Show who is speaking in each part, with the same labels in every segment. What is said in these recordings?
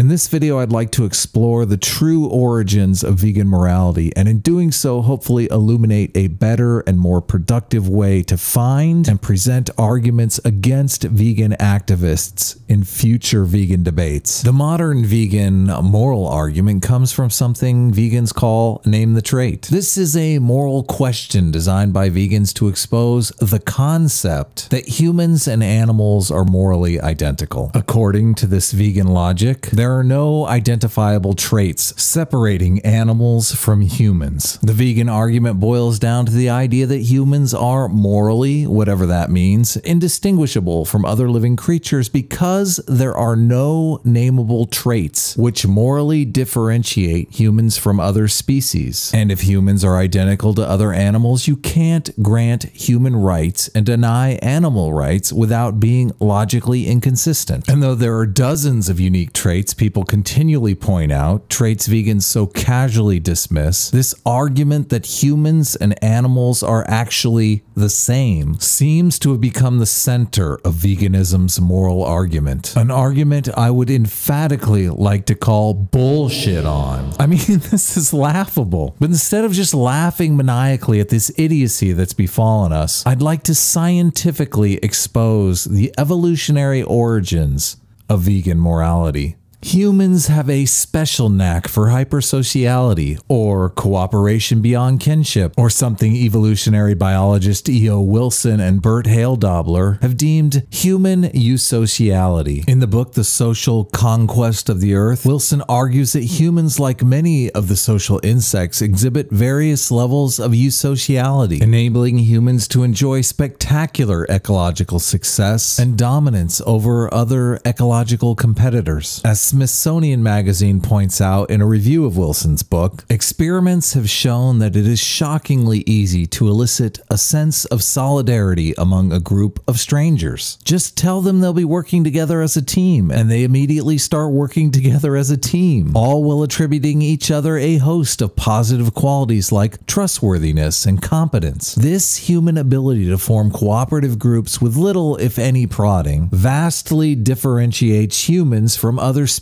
Speaker 1: In this video, I'd like to explore the true origins of vegan morality, and in doing so, hopefully illuminate a better and more productive way to find and present arguments against vegan activists in future vegan debates. The modern vegan moral argument comes from something vegans call name the trait. This is a moral question designed by vegans to expose the concept that humans and animals are morally identical. According to this vegan logic, there are no identifiable traits separating animals from humans. The vegan argument boils down to the idea that humans are morally, whatever that means, indistinguishable from other living creatures because there are no nameable traits which morally differentiate humans from other species. And if humans are identical to other animals, you can't grant human rights and deny animal rights without being logically inconsistent. And though there are dozens of unique traits people continually point out, traits vegans so casually dismiss, this argument that humans and animals are actually the same seems to have become the center of veganism's moral argument. An argument I would emphatically like to call bullshit on. I mean, this is laughable. But instead of just laughing maniacally at this idiocy that's befallen us, I'd like to scientifically expose the evolutionary origins of vegan morality. Humans have a special knack for hypersociality, or cooperation beyond kinship, or something evolutionary biologist E.O. Wilson and Bert Hale-Dobler have deemed human eusociality. In the book The Social Conquest of the Earth, Wilson argues that humans, like many of the social insects, exhibit various levels of eusociality, enabling humans to enjoy spectacular ecological success and dominance over other ecological competitors. As Smithsonian Magazine points out in a review of Wilson's book, experiments have shown that it is shockingly easy to elicit a sense of solidarity among a group of strangers. Just tell them they'll be working together as a team, and they immediately start working together as a team, all while attributing each other a host of positive qualities like trustworthiness and competence. This human ability to form cooperative groups with little, if any, prodding vastly differentiates humans from other species.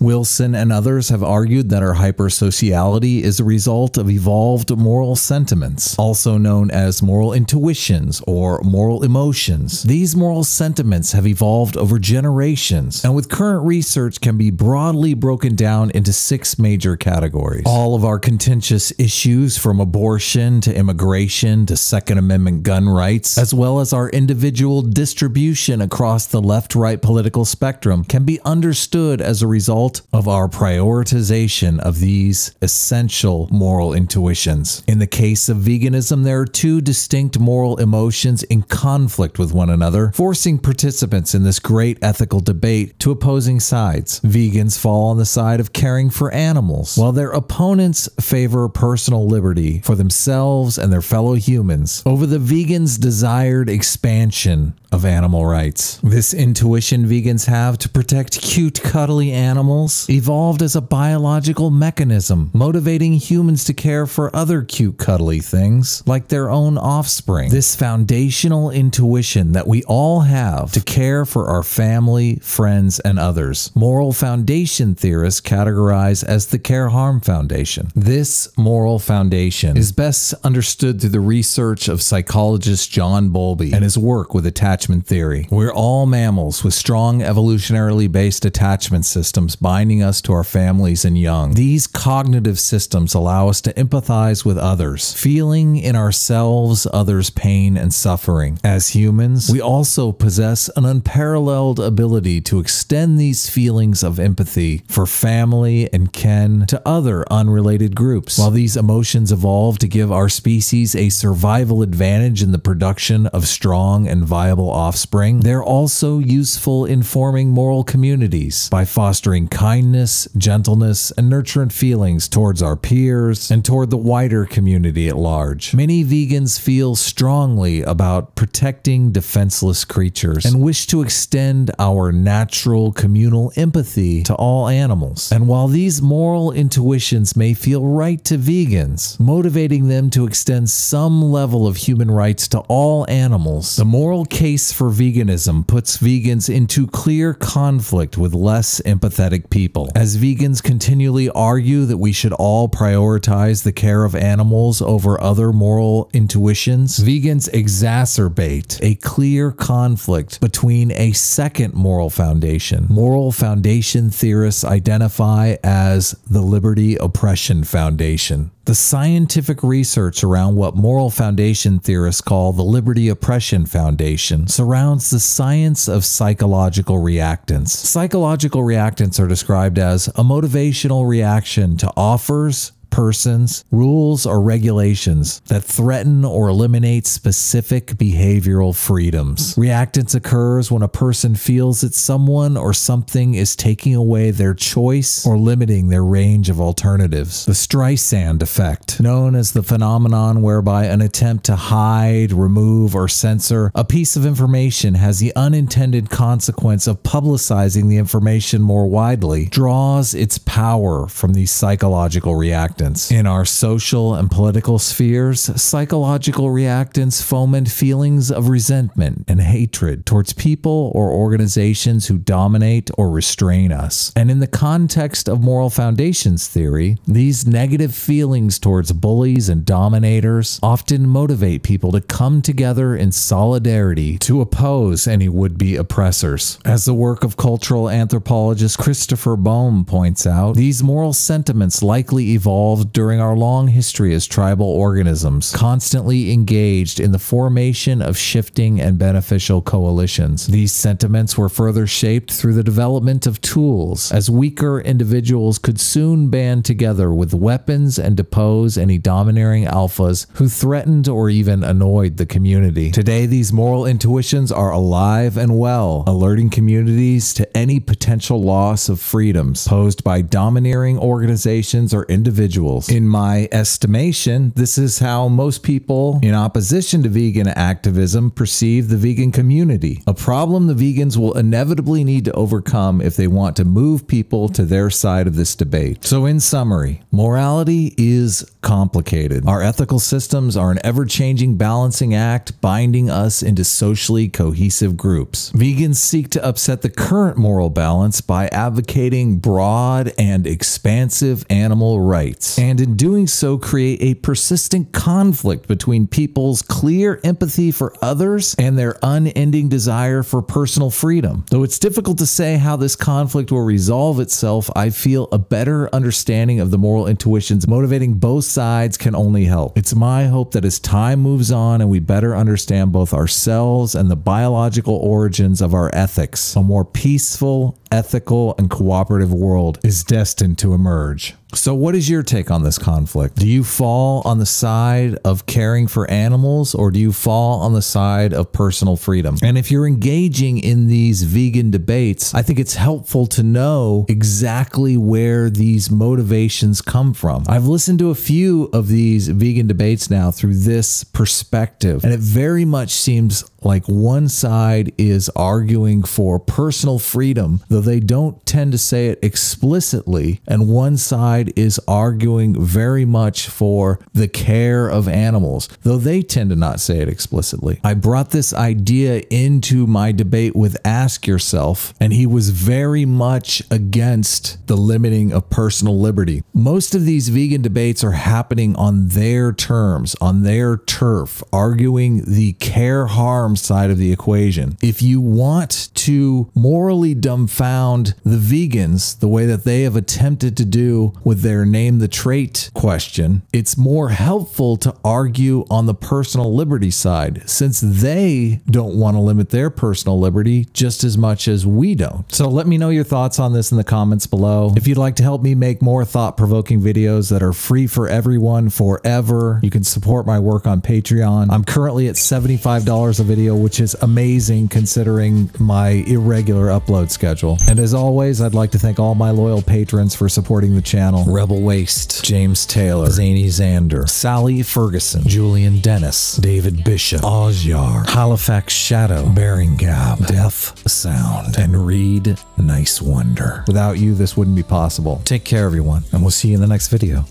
Speaker 1: Wilson and others have argued that our hypersociality is a result of evolved moral sentiments, also known as moral intuitions or moral emotions. These moral sentiments have evolved over generations, and with current research can be broadly broken down into 6 major categories. All of our contentious issues, from abortion to immigration to Second Amendment gun rights, as well as our individual distribution across the left-right political spectrum, can be understood as a result of our prioritization of these essential moral intuitions. In the case of veganism, there are 2 distinct moral emotions in conflict with one another, forcing participants in this great ethical debate to opposing sides. Vegans fall on the side of caring for animals, while their opponents favor personal liberty for themselves and their fellow humans over the vegans' desired expansion of animal rights. This intuition vegans have to protect cute, cuddly animals evolved as a biological mechanism, motivating humans to care for other cute, cuddly things like their own offspring. This foundational intuition that we all have to care for our family, friends, and others, moral foundation theorists categorize as the care-harm foundation. This moral foundation is best understood through the research of psychologist John Bowlby and his work with attachment theory. We're all mammals with strong evolutionarily based attachment systems binding us to our families and young. These cognitive systems allow us to empathize with others, feeling in ourselves others' pain and suffering. As humans, we also possess an unparalleled ability to extend these feelings of empathy for family and kin to other unrelated groups. While these emotions evolved to give our species a survival advantage in the production of strong and viable offspring, they're also useful in forming moral communities by fostering kindness, gentleness, and nurturant feelings towards our peers and toward the wider community at large. Many vegans feel strongly about protecting defenseless creatures and wish to extend our natural communal empathy to all animals. And while these moral intuitions may feel right to vegans, motivating them to extend some level of human rights to all animals, the moral case case for veganism puts vegans into clear conflict with less empathetic people. As vegans continually argue that we should all prioritize the care of animals over other moral intuitions, vegans exacerbate a clear conflict between a second moral foundation. Moral foundation theorists identify as the Liberty Oppression Foundation. The scientific research around what moral foundation theorists call the Liberty Oppression Foundation surrounds the science of psychological reactance. Psychological reactance are described as a motivational reaction to offers, persons, rules, or regulations that threaten or eliminate specific behavioral freedoms. Reactance occurs when a person feels that someone or something is taking away their choice or limiting their range of alternatives. The Streisand effect, known as the phenomenon whereby an attempt to hide, remove, or censor a piece of information has the unintended consequence of publicizing the information more widely, draws its power from these psychological reactants. In our social and political spheres, psychological reactants foment feelings of resentment and hatred towards people or organizations who dominate or restrain us. And in the context of moral foundations theory, these negative feelings towards bullies and dominators often motivate people to come together in solidarity to oppose any would-be oppressors. As the work of cultural anthropologist Christopher Bohm points out, these moral sentiments likely evolved during our long history as tribal organisms, constantly engaged in the formation of shifting and beneficial coalitions. These sentiments were further shaped through the development of tools, as weaker individuals could soon band together with weapons and depose any domineering alphas who threatened or even annoyed the community. Today, these moral intuitions are alive and well, alerting communities to any potential loss of freedoms posed by domineering organizations or individuals. In my estimation, this is how most people in opposition to vegan activism perceive the vegan community, a problem the vegans will inevitably need to overcome if they want to move people to their side of this debate. So in summary, morality is complicated. Our ethical systems are an ever-changing balancing act binding us into socially cohesive groups. Vegans seek to upset the current moral balance by advocating broad and expansive animal rights, and in doing so create a persistent conflict between people's clear empathy for others and their unending desire for personal freedom. Though it's difficult to say how this conflict will resolve itself, I feel a better understanding of the moral intuitions motivating both sides can only help. It's my hope that as time moves on and we better understand both ourselves and the biological origins of our ethics, a more peaceful, ethical, and cooperative world is destined to emerge. So what is your take on this conflict? Do you fall on the side of caring for animals, or do you fall on the side of personal freedom? And if you're engaging in these vegan debates, I think it's helpful to know exactly where these motivations come from. I've listened to a few of these vegan debates now through this perspective, and it very much seems like one side is arguing for personal freedom, though they don't tend to say it explicitly, and one side is arguing very much for the care of animals, though they tend to not say it explicitly. I brought this idea into my debate with Ask Yourself, and he was very much against the limiting of personal liberty. Most of these vegan debates are happening on their terms, on their turf, arguing the care-harm side of the equation. If you want to morally dumbfound the vegans the way that they have attempted to do with their name the trait question, it's more helpful to argue on the personal liberty side, since they don't want to limit their personal liberty just as much as we don't. So let me know your thoughts on this in the comments below. If you'd like to help me make more thought-provoking videos that are free for everyone forever, you can support my work on Patreon. I'm currently at $75 a video, which is amazing considering my irregular upload schedule. And as always, I'd like to thank all my loyal patrons for supporting the channel. Rebel Waste, James Taylor, Zany Zander, Sally Ferguson, Julian Dennis, David Bishop, Ozjar, Halifax Shadow, Bearing Gab, Deaf Sound, and Reed Nice Wonder. Without you, this wouldn't be possible. Take care, everyone, and we'll see you in the next video.